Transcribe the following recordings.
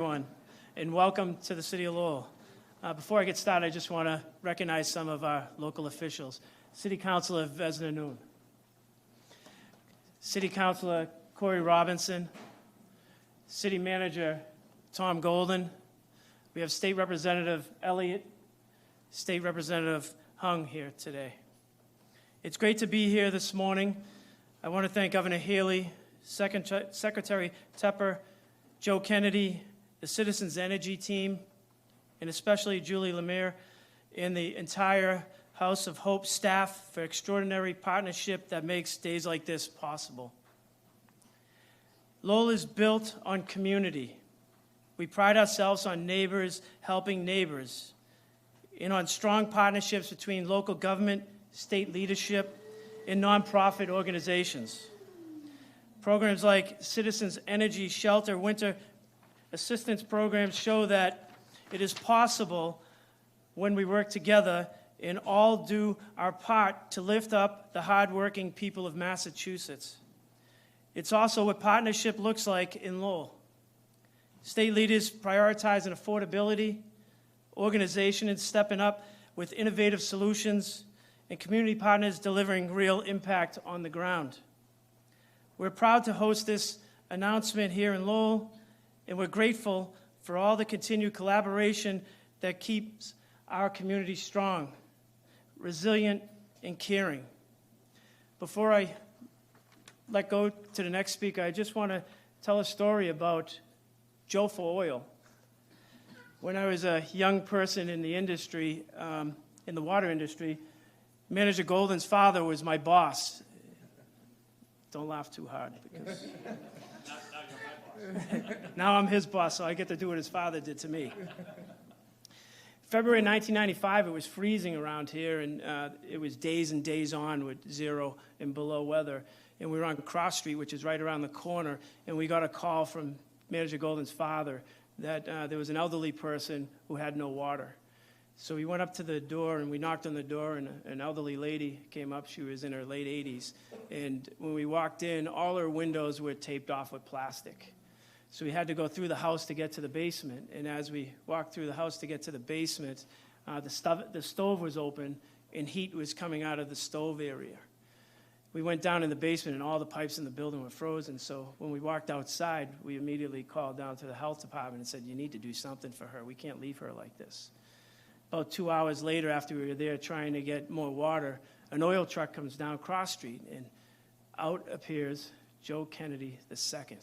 Everyone, and welcome to the City of Lowell. Before I get started, I just want to recognize some of our local officials. City Councilor Vesna Noon, City Councilor Corey Robinson, City Manager Tom Golden. We have State Representative Elliott, State Representative Hung here today. It's great to be here this morning. I want to thank Governor Healey, Secretary Tepper, Joe Kennedy, the Citizens Energy team, and especially Julie Lemire and the entire House of Hope staff for extraordinary partnership that makes days like this possible. Lowell is built on community. We pride ourselves on neighbors helping neighbors and on strong partnerships between local government, state leadership, and nonprofit organizations. Programs like Citizens Energy Shelter Winter Assistance programs show that it is possible when we work together and all do our part to lift up the hardworking people of Massachusetts. It's also what partnership looks like in Lowell. State leaders prioritizing affordability, organizations stepping up with innovative solutions, and community partners delivering real impact on the ground. We're proud to host this announcement here in Lowell, and we're grateful for all the continued collaboration that keeps our community strong, resilient, and caring. Before I let go to the next speaker, I just want to tell a story about Joe for Oil. When I was a young person in the industry, in the water industry, Manager Golden's father was my boss. Don't laugh too hard, because now I'm his boss, so I get to do what his father did to me. February 1995, it was freezing around here, and it was days and days on with 0 and below weather. And we were on Cross Street, which is right around the corner, and we got a call from Manager Golden's father that there was an elderly person who had no water. So we went up to the door, and we knocked on the door, and an elderly lady came up. She was in her late 80s. And when we walked in, all her windows were taped off with plastic. So we had to go through the house to get to the basement. And as we walked through the house to get to the basement, the stove was open, and heat was coming out of the stove area. We went down in the basement, and all the pipes in the building were frozen. So when we walked outside, we immediately called down to the health department and said, "You need to do something for her. We can't leave her like this." About 2 hours later, after we were there trying to get more water, an oil truck comes down Cross Street, and out appears Joe Kennedy II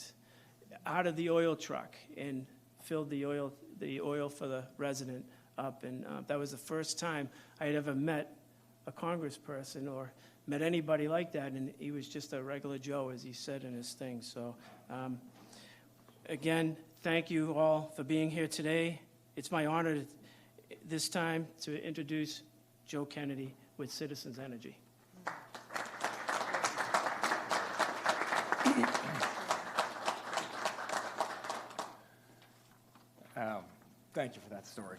out of the oil truck and filled the oil for the resident up. And that was the first time I had ever met a congressperson or met anybody like that, and he was just a regular Joe, as he said in his thing. So again, thank you all for being here today. It's my honor this time to introduce Joe Kennedy with Citizens Energy. Thank you for that story.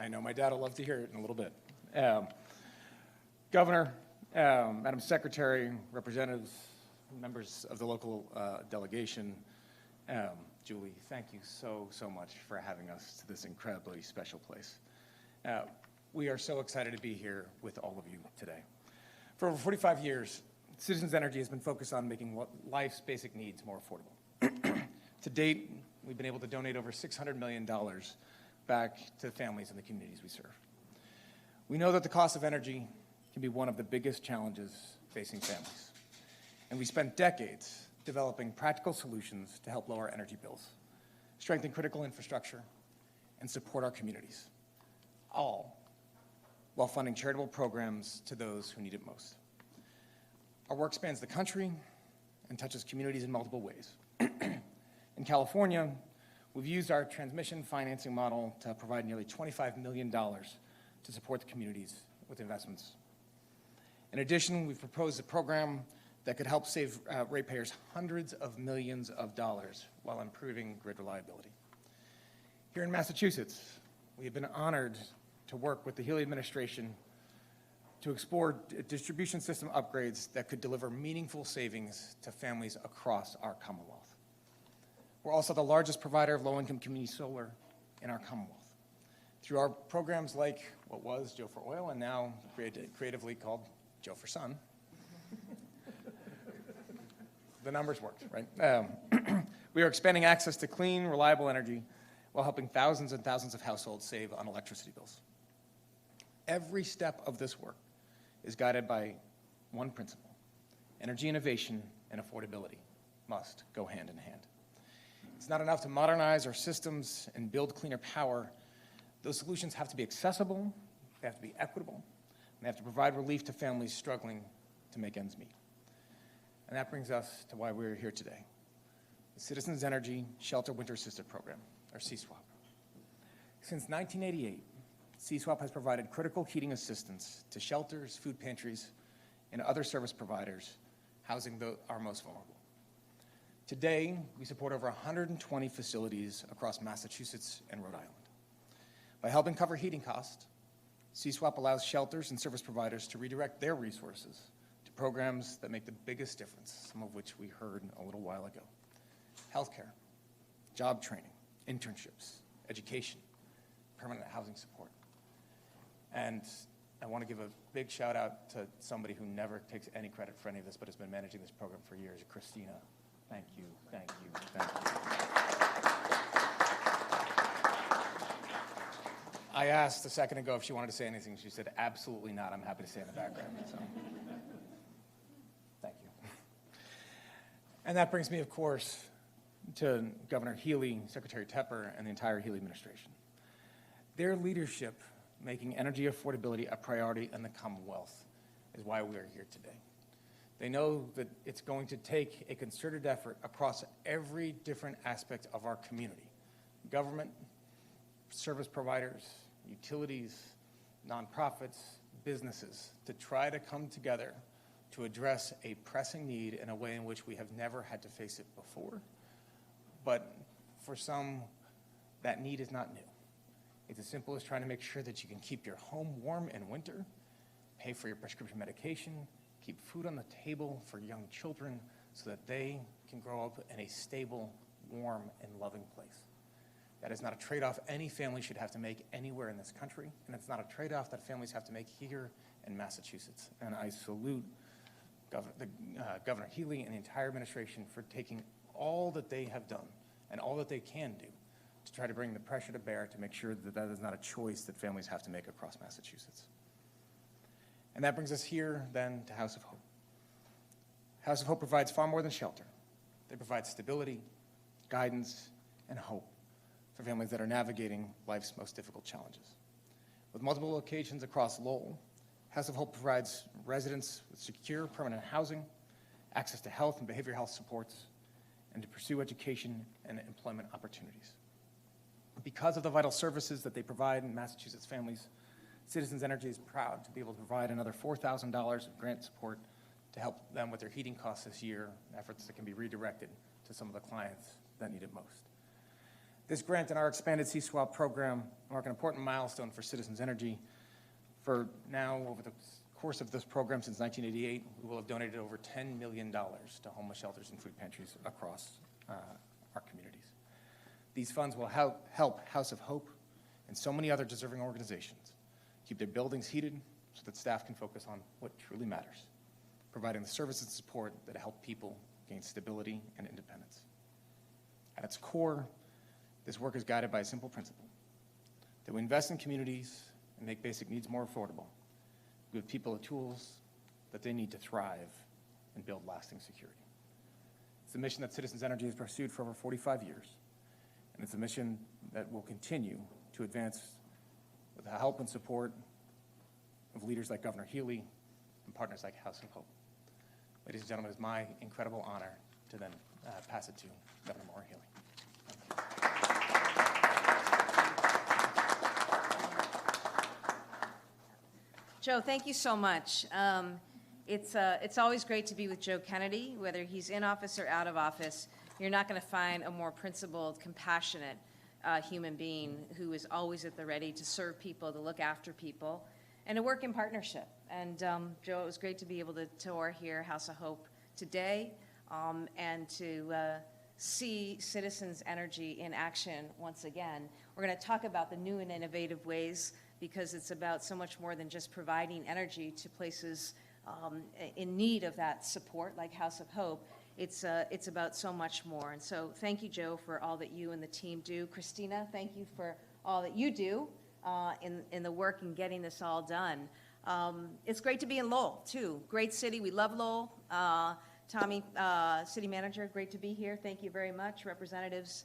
I know my dad will love to hear it in a little bit. Governor, Madam Secretary, representatives, members of the local delegation, Julie, thank you so much for having us to this incredibly special place. We are so excited to be here with all of you today. For over 45 years, Citizens Energy has been focused on making life's basic needs more affordable. To date, we've been able to donate over $600 million back to families in the communities we serve. We know that the cost of energy can be one of the biggest challenges facing families, and we spent decades developing practical solutions to help lower energy bills, strengthen critical infrastructure, and support our communities, all while funding charitable programs to those who need it most. Our work spans the country and touches communities in multiple ways. In California, we've used our transmission financing model to provide nearly $25 million to support the communities with investments. In addition, we've proposed a program that could help save ratepayers hundreds of millions of dollars while improving grid reliability. Here in Massachusetts, we have been honored to work with the Healey administration to explore distribution system upgrades that could deliver meaningful savings to families across our Commonwealth. We're also the largest provider of low-income community solar in our Commonwealth. Through our programs like what was Joe for Oil and now creatively called Joe for Sun, the numbers worked, right? We are expanding access to clean, reliable energy while helping thousands and thousands of households save on electricity bills. Every step of this work is guided by one principle: energy innovation and affordability must go hand in hand. It's not enough to modernize our systems and build cleaner power. Those solutions have to be accessible, they have to be equitable, and they have to provide relief to families struggling to make ends meet. And that brings us to why we're here today: the Citizens Energy Shelter Winter Assistance Program, or CSWAP. Since 1988, CSWAP has provided critical heating assistance to shelters, food pantries, and other service providers housing our most vulnerable. Today, we support over 120 facilities across Massachusetts and Rhode Island. By helping cover heating costs, CSWAP allows shelters and service providers to redirect their resources to programs that make the biggest difference, some of which we heard a little while ago: healthcare, job training, internships, education, permanent housing support. And I want to give a big shout out to somebody who never takes any credit for any of this, but has been managing this program for years, Christina. Thank you, thank you, thank you. I asked a second ago if she wanted to say anything. She said, absolutely not. I'm happy to stay in the background. So, thank you. And that brings me, of course, to Governor Healey, Secretary Tepper, and the entire Healey administration. Their leadership making energy affordability a priority in the Commonwealth is why we are here today. They know that it's going to take a concerted effort across every different aspect of our community: government, service providers, utilities, nonprofits, businesses, to try to come together to address a pressing need in a way in which we have never had to face it before. But for some, that need is not new. It's as simple as trying to make sure that you can keep your home warm in winter, pay for your prescription medication, keep food on the table for young children so that they can grow up in a stable, warm, and loving place. That is not a trade-off any family should have to make anywhere in this country, and it's not a trade-off that families have to make here in Massachusetts. And I salute Governor Healey and the entire administration for taking all that they have done and all that they can do to try to bring the pressure to bear to make sure that that is not a choice that families have to make across Massachusetts. And that brings us here, then, to House of Hope. House of Hope provides far more than shelter. They provide stability, guidance, and hope for families that are navigating life's most difficult challenges. With multiple locations across Lowell, House of Hope provides residents with secure, permanent housing, access to health and behavioral health supports, and to pursue education and employment opportunities. Because of the vital services that they provide in Massachusetts families, Citizens Energy is proud to be able to provide another $4,000 of grant support to help them with their heating costs this year, efforts that can be redirected to some of the clients that need it most. This grant and our expanded CSWAP program mark an important milestone for Citizens Energy. For now, over the course of this program since 1988, we will have donated over $10 million to homeless shelters and food pantries across our communities. These funds will help House of Hope and so many other deserving organizations keep their buildings heated so that staff can focus on what truly matters, providing the services and support that help people gain stability and independence. At its core, this work is guided by a simple principle: that we invest in communities and make basic needs more affordable, give people the tools that they need to thrive and build lasting security. It's a mission that Citizens Energy has pursued for over 45 years, and it's a mission that will continue to advance with the help and support of leaders like Governor Healey and partners like House of Hope. Ladies and gentlemen, it is my incredible honor to then pass it to Governor Maura Healey. Joe, thank you so much. It's always great to be with Joe Kennedy, whether he's in office or out of office. You're not going to find a more principled, compassionate human being who is always at the ready to serve people, to look after people, and to work in partnership. And Joe, it was great to be able to tour here, House of Hope, today, and to see citizens' energy in action once again. We're going to talk about the new and innovative ways, because it's about so much more than just providing energy to places in need of that support, like House of Hope. It's about so much more. And so thank you, Joe, for all that you and the team do. Christina, thank you for all that you do in the work in getting this all done. It's great to be in Lowell, too. Great city. We love Lowell. Tommy, city manager, great to be here. Thank you very much. Representatives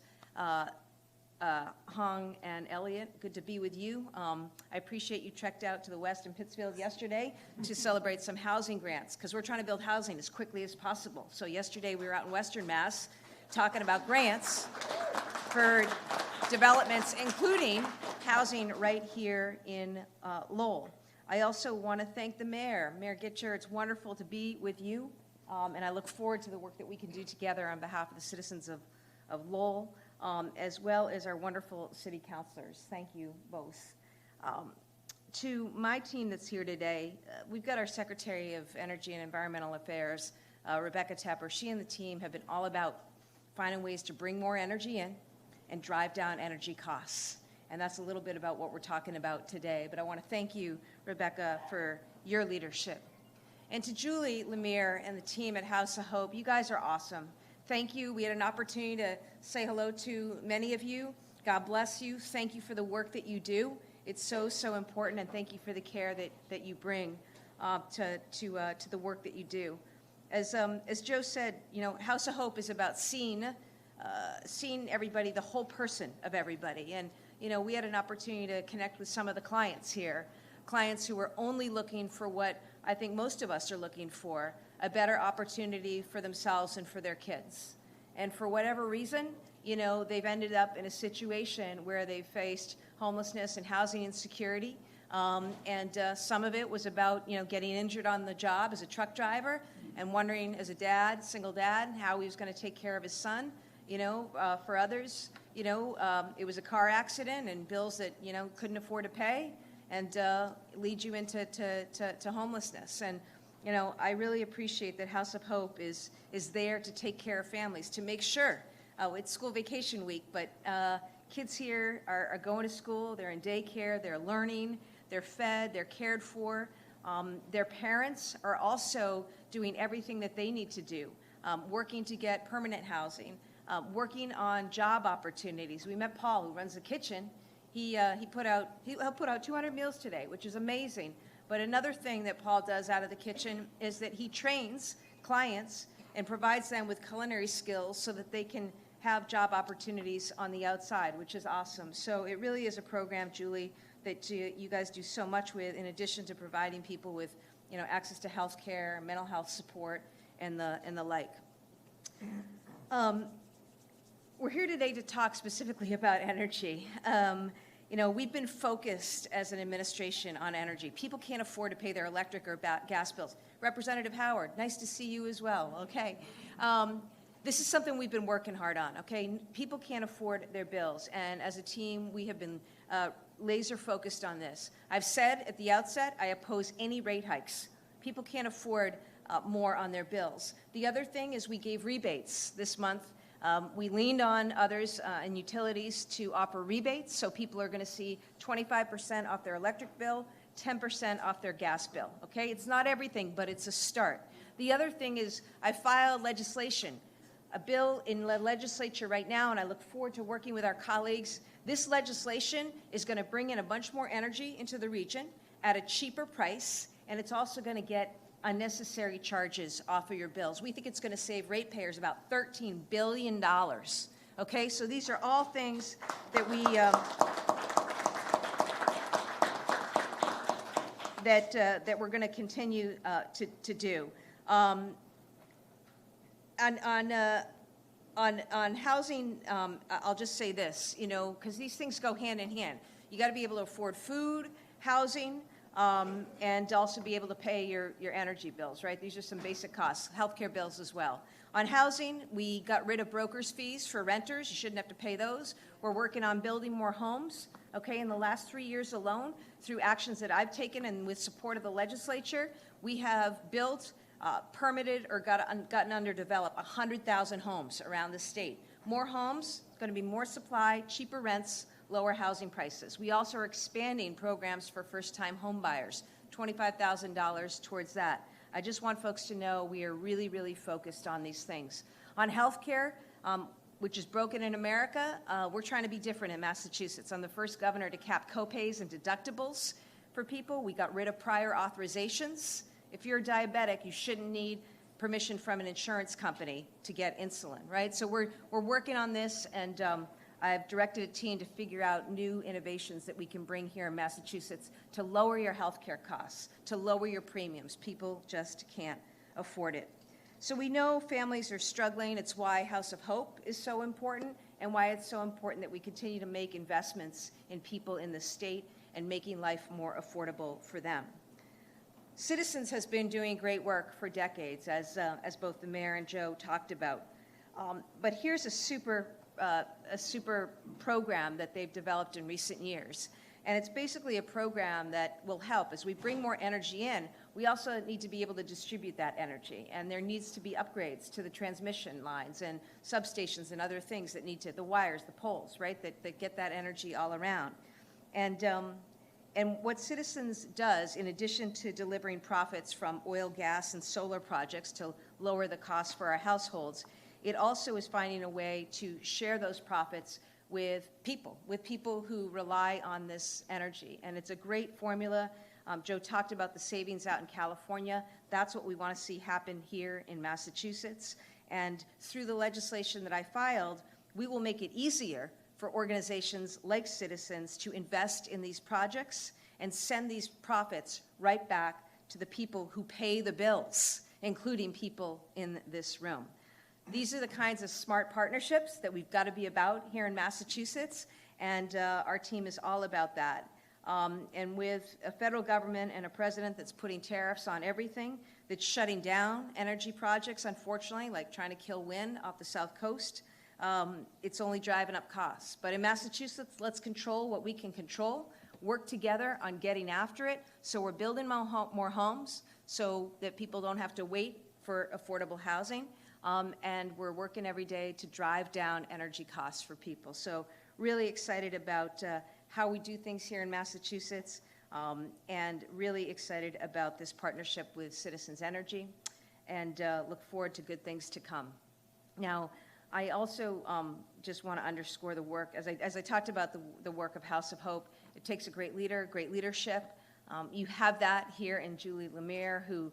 Hong and Elliott, good to be with you. I appreciate you trekked out to the west in Pittsfield yesterday to celebrate some housing grants, because we're trying to build housing as quickly as possible. So yesterday we were out in Western Mass talking about grants for developments, including housing right here in Lowell. I also want to thank the mayor, Mayor Gitcher. It's wonderful to be with you, and I look forward to the work that we can do together on behalf of the citizens of Lowell. As well as our wonderful city councilors. Thank you both. To my team that's here today, we've got our Secretary of Energy and Environmental Affairs, Rebecca Tepper. She and the team have been all about finding ways to bring more energy in and drive down energy costs. And that's a little bit about what we're talking about today. But I want to thank you, Rebecca, for your leadership. And to Julie Lemire and the team at House of Hope, you guys are awesome. Thank you. We had an opportunity to say hello to many of you. God bless you. Thank you for the work that you do. It's so, so important, and thank you for the care that you bring to the work that you do. As Joe said, House of Hope is about seeing everybody, the whole person of everybody. And, we had an opportunity to connect with some of the clients here, clients who were only looking for what I think most of us are looking for, a better opportunity for themselves and for their kids. And for whatever reason, they've ended up in a situation where they faced homelessness and housing insecurity. And some of it was about, getting injured on the job as a truck driver and wondering as a dad, single dad, how he was going to take care of his son. For others, it was a car accident and bills that, couldn't afford to pay and lead you into to homelessness. And I really appreciate that House of Hope is there to take care of families, to make sure, it's school vacation week, but kids here are going to school, they're in daycare, they're learning, they're fed, they're cared for. Their parents are also doing everything that they need to do, working to get permanent housing, working on job opportunities. We met Paul, who runs the kitchen. He'll put out 200 meals today, which is amazing. But another thing that Paul does out of the kitchen is that he trains clients and provides them with culinary skills so that they can have job opportunities on the outside, which is awesome. So it really is a program, Julie, that you guys do so much with, in addition to providing people with, access to health care, mental health support, and the like. We're here today to talk specifically about energy. We've been focused as an administration on energy. People can't afford to pay their electric or gas bills. Representative Howard, nice to see you as well, okay? This is something we've been working hard on, okay? People can't afford their bills, and as a team, we have been laser focused on this. I've said at the outset, I oppose any rate hikes. People can't afford more on their bills. The other thing is we gave rebates this month. We leaned on others and utilities to offer rebates, so people are going to see 25% off their electric bill, 10% off their gas bill, okay? It's not everything, but it's a start. The other thing is I filed legislation, a bill in the legislature right now, and I look forward to working with our colleagues. This legislation is going to bring in a bunch more energy into the region at a cheaper price, and it's also going to get unnecessary charges off of your bills. We think it's going to save ratepayers about $13 billion. Okay, so these are all things that we that we're going to continue to do. On housing, I'll just say this, because these things go hand in hand. You got to be able to afford food, housing, and also be able to pay your energy bills, right? These are some basic costs, healthcare bills as well. On housing, we got rid of brokers' fees for renters. You shouldn't have to pay those. We're working on building more homes, okay? In the last 3 years alone, through actions that I've taken and with support of the legislature, we have built permitted or gotten underdeveloped 100,000 homes around the state. More homes, it's going to be more supply, cheaper rents, lower housing prices. We also are expanding programs for first-time home buyers, $25,000 towards that. I just want folks to know we are really, really focused on these things. On health care, which is broken in America, we're trying to be different in Massachusetts. I'm the first governor to cap copays and deductibles for people. We got rid of prior authorizations. If you're a diabetic, you shouldn't need permission from an insurance company to get insulin, right? So we're working on this, and I've directed a team to figure out new innovations that we can bring here in Massachusetts to lower your health care costs, to lower your premiums. People just can't afford it. So we know families are struggling. It's why House of Hope is so important, and why it's so important that we continue to make investments in people in the state and making life more affordable for them. Citizens has been doing great work for decades, as both the mayor and Joe talked about. But here's a super program that they've developed in recent years. And it's basically a program that will help. As we bring more energy in, we also need to be able to distribute that energy. And there needs to be upgrades to the transmission lines and substations and other things that need to, the wires, the poles, right, that get that energy all around. And what Citizens does, in addition to delivering profits from oil, gas, and solar projects to lower the cost for our households, it also is finding a way to share those profits with people who rely on this energy. And it's a great formula. Joe talked about the savings out in California. That's what we want to see happen here in Massachusetts. And through the legislation that I filed, we will make it easier for organizations like Citizens to invest in these projects and send these profits right back to the people who pay the bills, including people in this room. These are the kinds of smart partnerships that we've got to be about here in Massachusetts, and our team is all about that. And with a federal government and a president that's putting tariffs on everything, that's shutting down energy projects, unfortunately, like trying to kill wind off the South Coast, it's only driving up costs. But in Massachusetts, let's control what we can control, work together on getting after it, so we're building more homes so that people don't have to wait for affordable housing, and we're working every day to drive down energy costs for people. So really excited about how we do things here in Massachusetts, and really excited about this partnership with Citizens Energy, and look forward to good things to come. Now, I also just want to underscore the work, as I talked about the work of House of Hope. It takes a great leader, great leadership. You have that here in Julie Lemire, who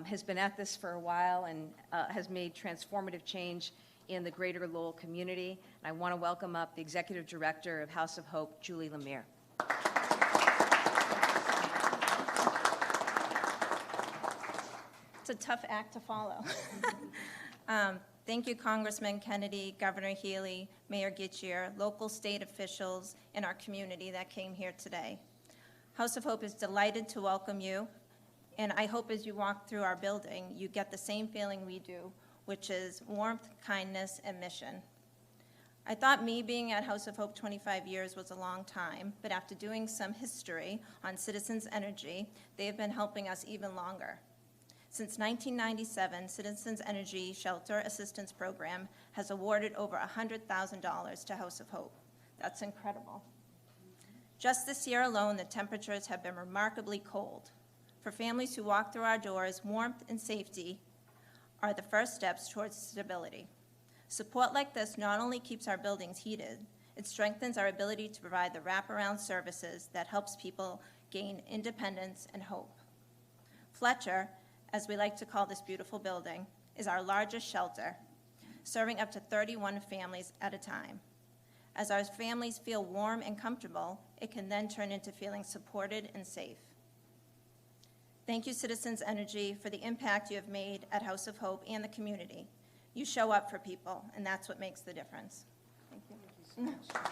has been at this for a while and has made transformative change in the greater Lowell community. And I want to welcome up the Executive Director of House of Hope, Julie Lemire. It's a tough act to follow. Thank you, Congressman Kennedy, Governor Healey, Mayor Gittier, local state officials, and our community that came here today. House of Hope is delighted to welcome you, and I hope as you walk through our building, you get the same feeling we do, which is warmth, kindness, and mission. I thought me being at House of Hope 25 years was a long time, but after doing some history on Citizens Energy, they have been helping us even longer. Since 1997, Citizens Energy Shelter Assistance Program has awarded over $100,000 to House of Hope. That's incredible. Just this year alone, the temperatures have been remarkably cold. For families who walk through our doors, warmth and safety are the first steps towards stability. Support like this not only keeps our buildings heated, it strengthens our ability to provide the wraparound services that helps people gain independence and hope. Fletcher, as we like to call this beautiful building, is our largest shelter, serving up to 31 families at a time. As our families feel warm and comfortable, it can then turn into feeling supported and safe. Thank you, Citizens Energy, for the impact you have made at House of Hope and the community. You show up for people, and that's what makes the difference. Thank you. Thank you so much.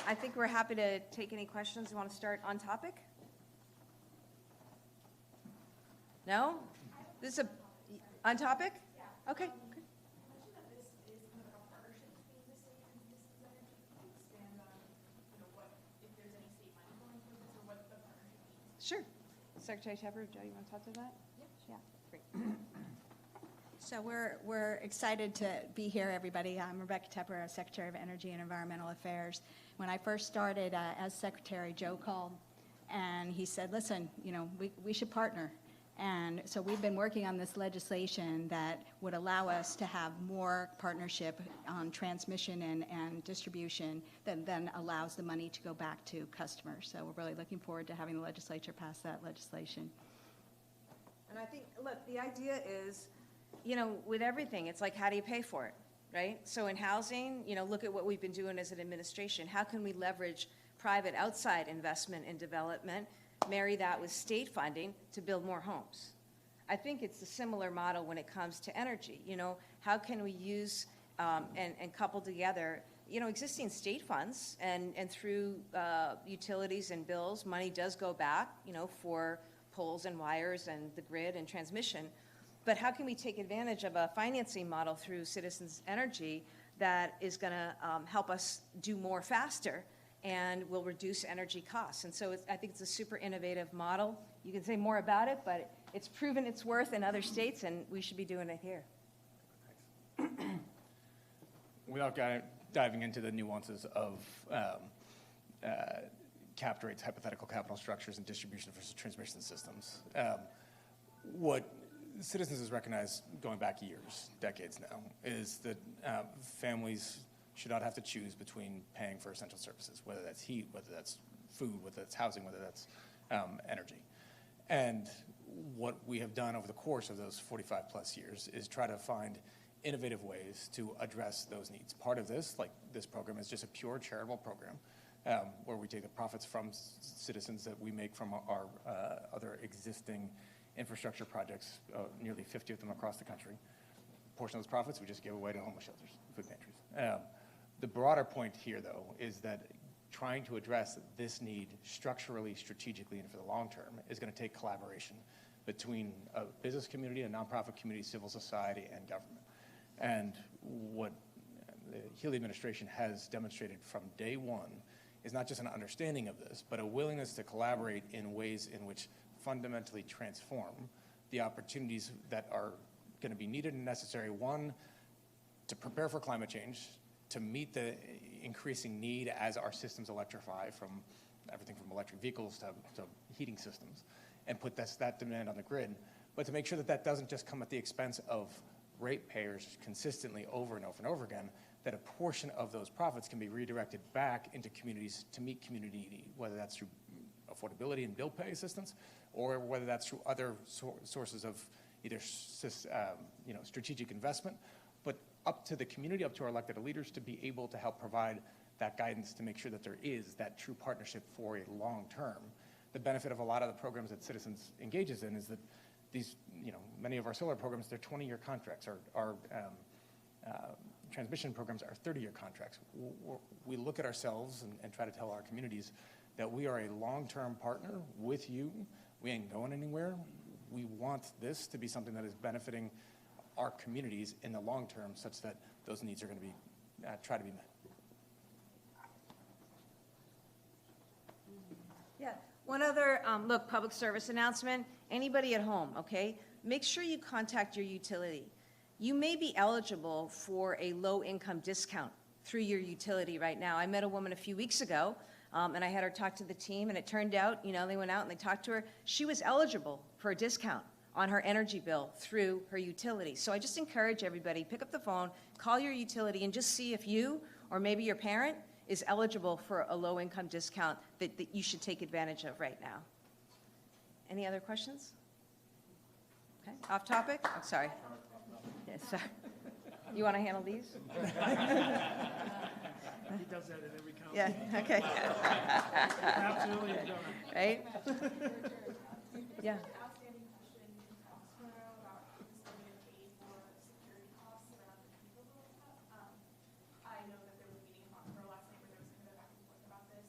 I think we're happy to take any questions. You want to start on topic? No? This is on topic? Yeah. Okay. Sure. Secretary Tepper, Joe, you want to talk to that? Yeah. Great. So we're excited to be here, everybody. I'm Rebecca Tepper, Secretary of Energy and Environmental Affairs. When I first started as Secretary, Joe called and he said, listen, we should partner. And so we've been working on this legislation that would allow us to have more partnership on transmission and distribution that then allows the money to go back to customers. So we're really looking forward to having the legislature pass that legislation. And I think, look, the idea is, with everything, it's like, how do you pay for it, right? So in housing, look at what we've been doing as an administration. How can we leverage private outside investment and development, marry that with state funding to build more homes? I think it's a similar model when it comes to energy. How can we use and couple together, existing state funds and through utilities and bills, money does go back, for poles and wires and the grid and transmission. But how can we take advantage of a financing model through Citizens Energy that is going to help us do more faster and will reduce energy costs? And so I think it's a super innovative model. You can say more about it, but it's proven its worth in other states, and we should be doing it here. Without diving into the nuances of capped rates, hypothetical capital structures, and distribution versus transmission systems, what Citizens has recognized going back years, decades now, is that families should not have to choose between paying for essential services, whether that's heat, whether that's food, whether that's housing, whether that's energy. And what we have done over the course of those 45 plus years is try to find innovative ways to address those needs. Part of this, like this program, is just a pure charitable program where we take the profits from citizens that we make from our other existing infrastructure projects, nearly 50 of them across the country. A portion of those profits we just give away to homeless shelters, food pantries. The broader point here, though, is that trying to address this need structurally, strategically, and for the long term is going to take collaboration between a business community, a nonprofit community, civil society, and government. And what the Healey administration has demonstrated from day one is not just an understanding of this, but a willingness to collaborate in ways in which fundamentally transform the opportunities that are going to be needed and necessary. One, to prepare for climate change, to meet the increasing need as our systems electrify, from everything from electric vehicles to heating systems, and put that demand on the grid, but to make sure that that doesn't just come at the expense of ratepayers consistently over and over and over again, that a portion of those profits can be redirected back into communities to meet community need, whether that's through affordability and bill pay assistance, or whether that's through other sources of either strategic investment, but up to the community, up to our elected leaders to be able to help provide that guidance to make sure that there is that true partnership for a long term. The benefit of a lot of the programs that Citizens engages in is that these, many of our solar programs, they're 20-year contracts. Our transmission programs are 30-year contracts. We look at ourselves and try to tell our communities that we are a long-term partner with you. We ain't going anywhere. We want this to be something that is benefiting our communities in the long term, such that those needs are going to be try to be met. Yeah. One other, public service announcement. Anybody at home, okay? Make sure you contact your utility. You may be eligible for a low-income discount through your utility right now. I met a woman a few weeks ago, and I had her talk to the team, and it turned out, they went out and they talked to her. She was eligible for a discount on her energy bill through her utility. So I just encourage everybody, pick up the phone, call your utility, and just see if you or maybe your parent is eligible for a low-income discount that you should take advantage of right now. Any other questions? Okay, off topic? I'm sorry. Yeah, sorry. You want to handle these? He does that at every council. Yeah, okay. Absolutely, he's done it. Right? Yeah. Outstanding question about who's going to pay for security costs around the FIFA World Cup. I know that there was a meeting for last night where there was kind of back and forth about this.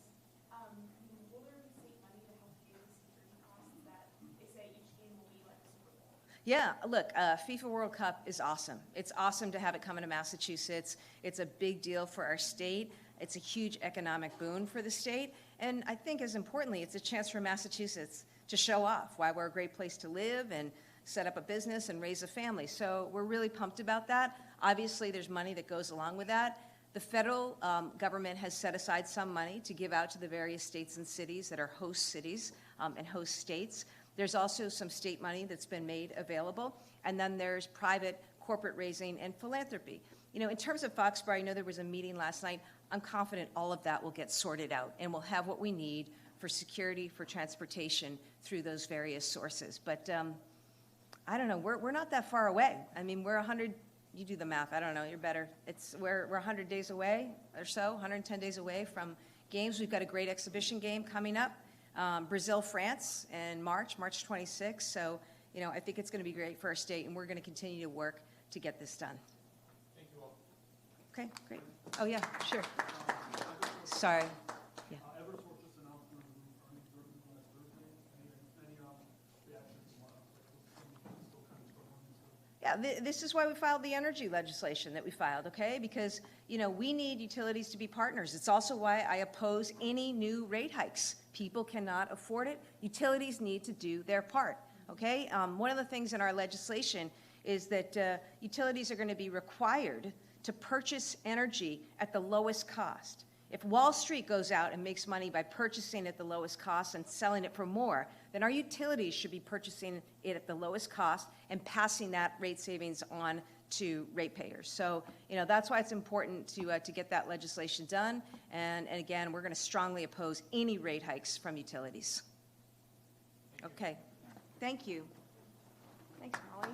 Will there be state money to help pay the security costs that they say each game will be like a Super Bowl? Yeah, look, FIFA World Cup is awesome. It's awesome to have it come into Massachusetts. It's a big deal for our state. It's a huge economic boon for the state. And I think, as importantly, it's a chance for Massachusetts to show off why we're a great place to live and set up a business and raise a family. So we're really pumped about that. Obviously, there's money that goes along with that. The federal government has set aside some money to give out to the various states and cities that are host cities and host states. There's also some state money that's been made available. And then there's private corporate raising and philanthropy. You know, in terms of Foxborough, I know there was a meeting last night. I'm confident all of that will get sorted out, and we'll have what we need for security, for transportation through those various sources. But I don't know, we're not that far away. I mean, we're 100, you do the math, I don't know, you're better. We're 100 days away or so, 110 days away from games. We've got a great exhibition game coming up, Brazil, France in March 26th. So, you know, I think it's going to be great for our state, and we're going to continue to work to get this done. Thank you all. Okay, great. Oh, yeah, sure. Sorry. Yeah. Eversource just announced their earnings last Thursday. Any reactions from still kind of struggling? Yeah, this is why we filed the energy legislation that we filed, okay? Because, you know, we need utilities to be partners. It's also why I oppose any new rate hikes. People cannot afford it. Utilities need to do their part, okay? One of the things in our legislation is that utilities are going to be required to purchase energy at the lowest cost. If Wall Street goes out and makes money by purchasing at the lowest cost and selling it for more, then our utilities should be purchasing it at the lowest cost and passing that rate savings on to ratepayers. So, you know, that's why it's important to get that legislation done. And again, we're going to strongly oppose any rate hikes from utilities. Okay. Thank you. Thanks, Molly.